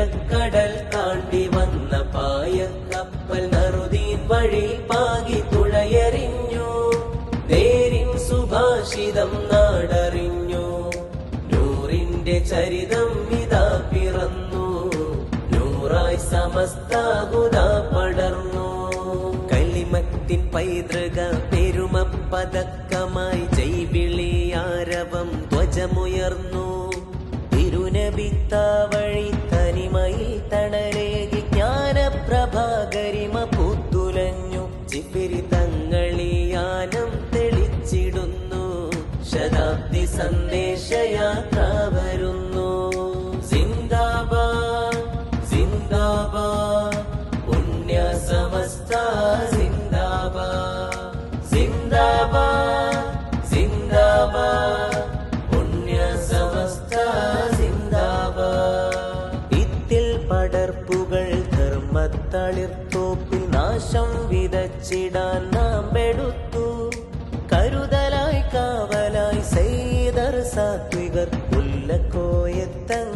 നീലക്കടൽ താണ്ടി വന്ന പായ കപ്പൽ നറുദീൻ വഴി പാകി തുഴയെറിഞ്ഞു. നേരിൻ സുഭാഷിതം നാടറിഞ്ഞു. നൂറിന്റെ ചരിതം ഇതാ പിറന്നു. നൂറായി സമസ്താഹുദ പടർന്നു. കലിമത്തിൻ പൈതൃക പെരുമ പതക്കമായി ജൈവിളിയാരവം ധ്വജമുയർന്നു. തിരുനബിത്താവഴി തനിമയിൽ തണലേകി ജ്ഞാനപ്രഭാകരിമ പൂത്തുലഞ്ഞു. ജിബ്രി തങ്ങളിയാനം തെളിച്ചിടുന്നു. ശതാബ്ദി സന്ദേശയാത്ര വരുന്നു. സിന്ദാബാദ് സിന്ദാബാദ് പുണ്യ സമസ്ത സിന്ദാബാദ്. സിന്ദാബാദ് സിന്ദാബാദ് പുണ്യ സമസ്ത സിന്ദാബാദ്. ഇത്തിൽ പടർപ്പുകൾ ധർമ്മത്തളിർത്തോപ്പിൽ നാശം വിതച്ചിടാൻ നാം എടുത്തു. കരുതലായി കാവലായി സൈദർ സാത്വികർ പുല്ലക്കോയത്തങ്ങൾ